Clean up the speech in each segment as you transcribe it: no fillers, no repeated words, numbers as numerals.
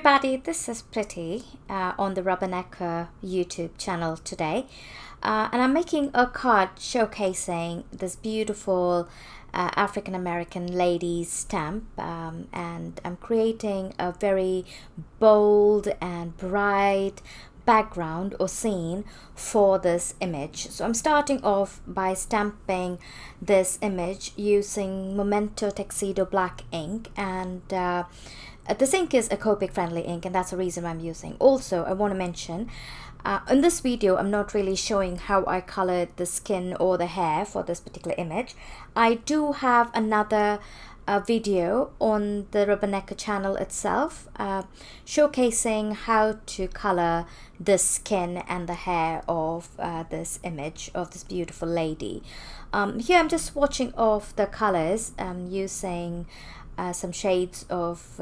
everybody, this is Preeti on the Rubbernecker YouTube channel today, and I'm making a card showcasing this beautiful African American lady's stamp, and I'm creating a very bold and bright background or scene for this image. So I'm starting off by stamping this image using Memento Tuxedo black ink, and this ink is a copic friendly ink, and that's the reason I'm using. Also, I want to mention in this video I'm not really showing how I colored the skin or the hair for this particular image. I do have another video on the Rubbernecker channel itself showcasing how to color the skin and the hair of this image of this beautiful lady. Here I'm just swatching off the colors using some shades of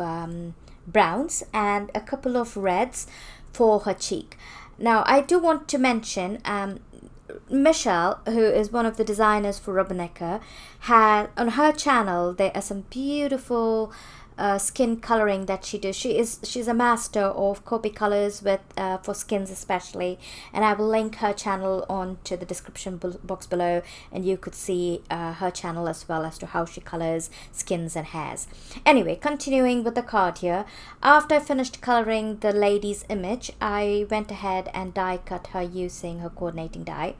browns and a couple of reds for her cheek. Now I do want to mention Michelle, who is one of the designers for Rubbernecker, had on her channel there are some beautiful skin coloring that she does. She's a master of copy colors with for skins especially, and I will link her channel on to the description box below, and you could see her channel as well as to how she colors skins and hairs. Anyway, continuing with the card here, after I finished coloring the lady's image, I went ahead and die cut her using her coordinating die.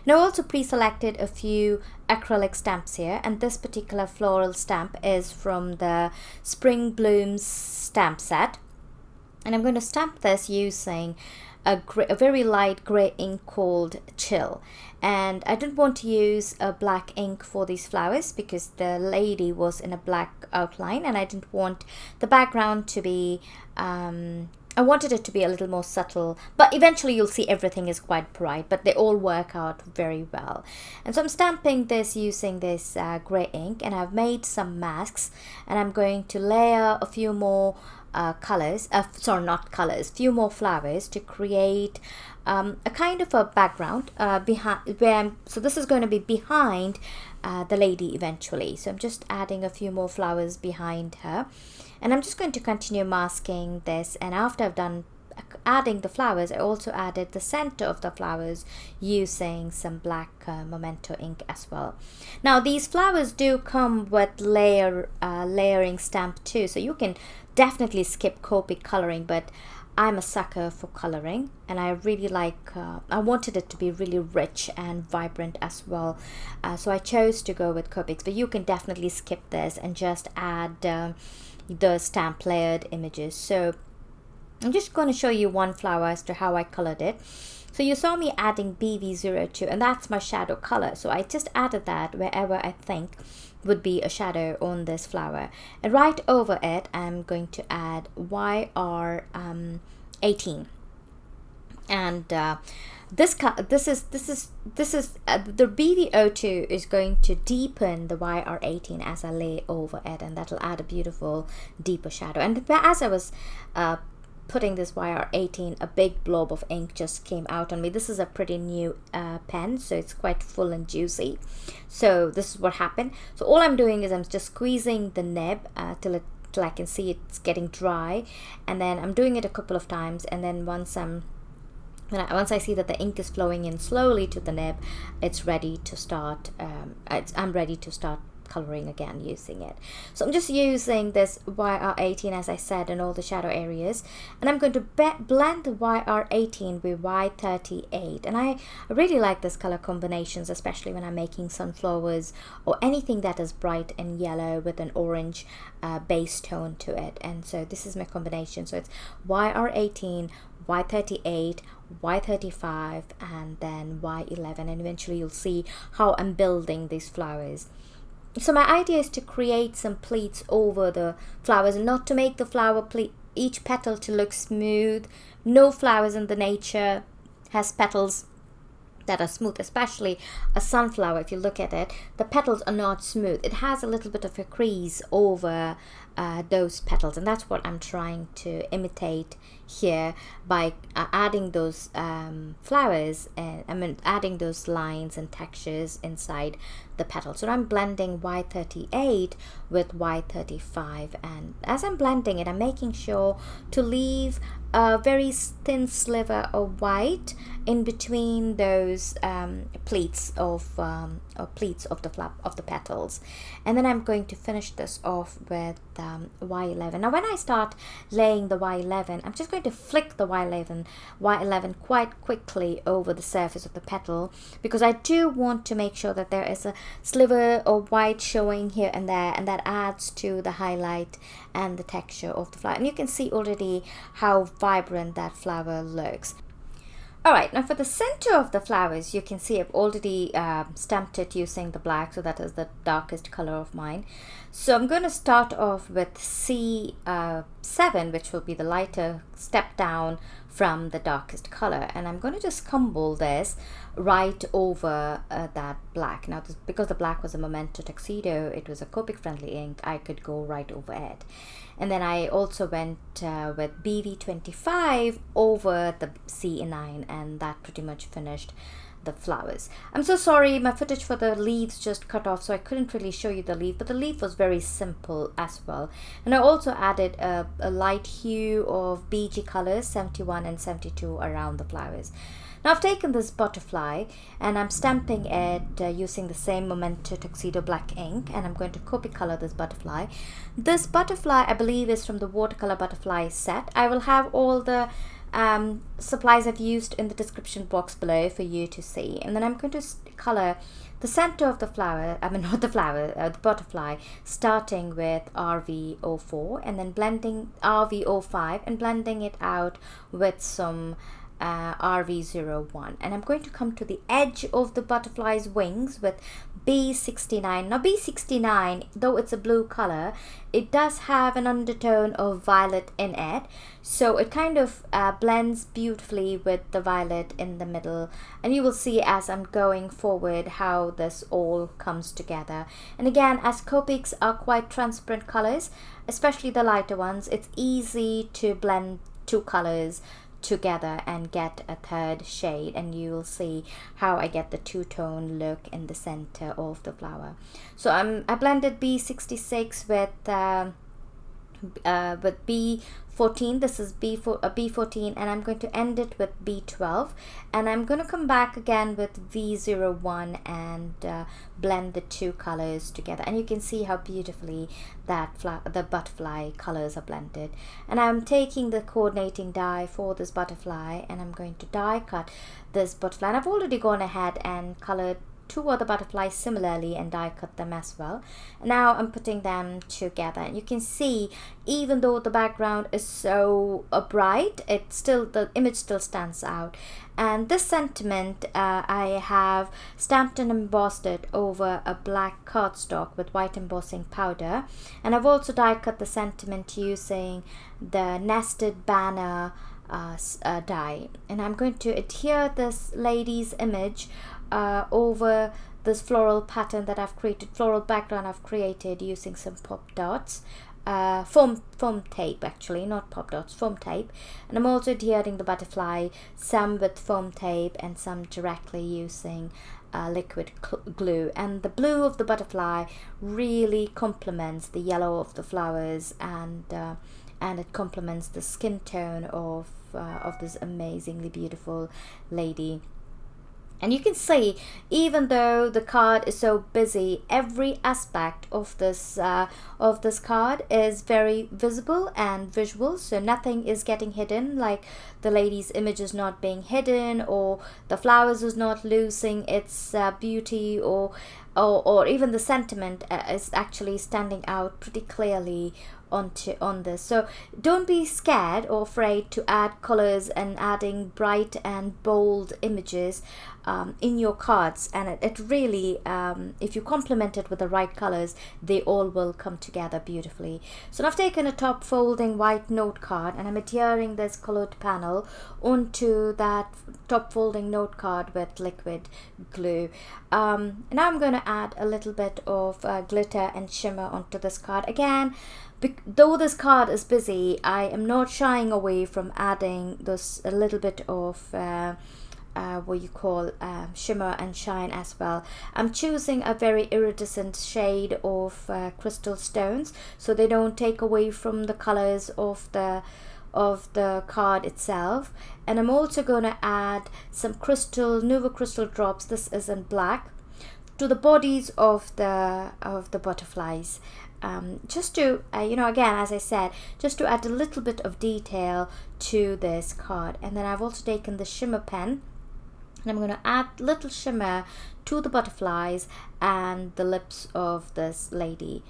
Now I also pre-selected a few acrylic stamps here, and this particular floral stamp is from the Spring Blooms stamp set, and I'm going to stamp this using a very light grey ink called Chill. And I didn't want to use a black ink for these flowers because the lady was in a black outline, and I didn't want the background to be I wanted it to be a little more subtle, but eventually you'll see everything is quite bright, but they all work out very well. And so I'm stamping this using this grey ink, and I've made some masks, and I'm going to layer a few more few more flowers to create a kind of a background behind so this is going to be behind the lady eventually. So I'm just adding a few more flowers behind her, and I'm just going to continue masking this, and after I've done adding the flowers, I also added the center of the flowers using some black Memento ink as well. Now these flowers do come with layering stamp too, so you can definitely skip copic coloring, but I'm a sucker for coloring, and I really like I wanted it to be really rich and vibrant as well, so I chose to go with copics, but you can definitely skip this and just add the stamp layered images. So I'm just going to show you one flower as to how I colored it. So you saw me adding BV02, and that's my shadow color, so I just added that wherever I think would be a shadow on this flower, and right over it I'm going to add YR18, and the BV02 is going to deepen the YR18 as I lay over it, and that'll add a beautiful deeper shadow. And as I was putting this YR18, a big blob of ink just came out on me. This is a pretty new pen, so it's quite full and juicy. So this is what happened. So all I'm doing is I'm just squeezing the nib till I can see it's getting dry, and then I'm doing it a couple of times, and then once I see that the ink is flowing in slowly to the nib, it's ready to start. I'm ready to start coloring again using it. So I'm just using this YR18, as I said, in all the shadow areas, and I'm going to blend the YR18 with Y38, and I really like this color combinations, especially when I'm making sunflowers or anything that is bright and yellow with an orange base tone to it. And so this is my combination. So it's YR18, Y38, Y35, and then Y11, and eventually you'll see how I'm building these flowers. So my idea is to create some pleats over the flowers, and not to make the flower each petal to look smooth. No flowers in the nature has petals that are smooth, especially a sunflower. If you look at it, the petals are not smooth. It has a little bit of a crease over those petals, and that's what I'm trying to imitate here by adding those flowers, and adding those lines and textures inside the petal. So I'm blending Y38 with Y35, and as I'm blending it, I'm making sure to leave a very thin sliver of white in between those pleats of the petals. And then I'm going to finish this off with Y11. Now when I start laying the Y11, I'm just going to flick the Y11 quite quickly over the surface of the petal, because I do want to make sure that there is a sliver of white showing here and there, and that adds to the highlight and the texture of the flower. And you can see already how vibrant that flower looks. Alright, now for the center of the flowers, you can see I've already stamped it using the black, so that is the darkest color of mine. So I'm going to start off with C7, which will be the lighter step down from the darkest color, and I'm going to just crumble this right over that black. Now because the black was a Memento Tuxedo, it was a copic friendly ink, I could go right over it. And then I also went with BV25 over the C9, and that pretty much finished the flowers. I'm so sorry, my footage for the leaves just cut off, so I couldn't really show you the leaf, but the leaf was very simple as well. And I also added a light hue of BG colors 71 and 72 around the flowers. Now I've taken this butterfly and I'm stamping it using the same Memento Tuxedo black ink, and I'm going to copy color this butterfly. This butterfly I believe is from the watercolor butterfly set. I will have all the supplies I've used in the description box below for you to see. And then I'm going to color the center of the flower, not the flower, the butterfly, starting with RV04 and then blending RV05 and blending it out with some RV01. And I'm going to come to the edge of the butterfly's wings with B69. Now B69, though it's a blue color, it does have an undertone of violet in it, so it kind of blends beautifully with the violet in the middle, and you will see as I'm going forward how this all comes together. And again, as copics are quite transparent colors, especially the lighter ones, it's easy to blend two colors together and get a third shade, and you will see how I get the two-tone look in the center of the flower. So I blended B66 with B14. This is B14, and I'm going to end it with B12, and I'm going to come back again with V01 and blend the two colors together, and you can see how beautifully that the butterfly colors are blended. And I'm taking the coordinating die for this butterfly, and I'm going to die cut this butterfly, and I've already gone ahead and colored two other butterflies similarly and die cut them as well. Now I'm putting them together, and you can see even though the background is so bright, the image still stands out. And this sentiment I have stamped and embossed it over a black cardstock with white embossing powder, and I've also die cut the sentiment using the nested banner die. And I'm going to adhere this lady's image over this floral pattern that I've created, floral background I've created using some pop dots, foam tape, actually not pop dots, foam tape. And I'm also adhering the butterfly, some with foam tape and some directly using liquid glue. And the blue of the butterfly really complements the yellow of the flowers, and it complements the skin tone of this amazingly beautiful lady. And you can see, even though the card is so busy, every aspect of this card is very visible and visual. So nothing is getting hidden, like the lady's image is not being hidden, or the flowers is not losing its beauty, or even the sentiment is actually standing out pretty clearly on this. So don't be scared or afraid to add colors and adding bright and bold images in your cards, and it really if you complement it with the right colors, they all will come together beautifully. So now I've taken a top folding white note card, and I'm adhering this colored panel onto that top folding note card with liquid glue. Now I'm going to add a little bit of glitter and shimmer onto this card. Again, though this card is busy, I am not shying away from adding this a little bit of what you call shimmer and shine as well. I'm choosing a very iridescent shade of crystal stones, so they don't take away from the colors of the card itself. And I'm also going to add some Nuvo crystal drops, this is in black, to the bodies of the butterflies, just to again, as I said, just to add a little bit of detail to this card. And then I've also taken the shimmer pen, and I'm going to add little shimmer to the butterflies and the lips of this lady.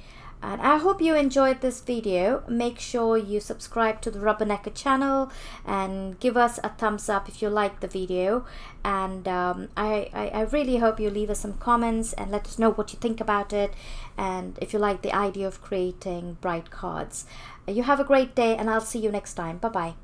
And I hope you enjoyed this video. Make sure you subscribe to the Rubbernecker channel and give us a thumbs up if you like the video. And I really hope you leave us some comments and let us know what you think about it, and if you like the idea of creating bright cards. You have a great day, and I'll see you next time. Bye bye.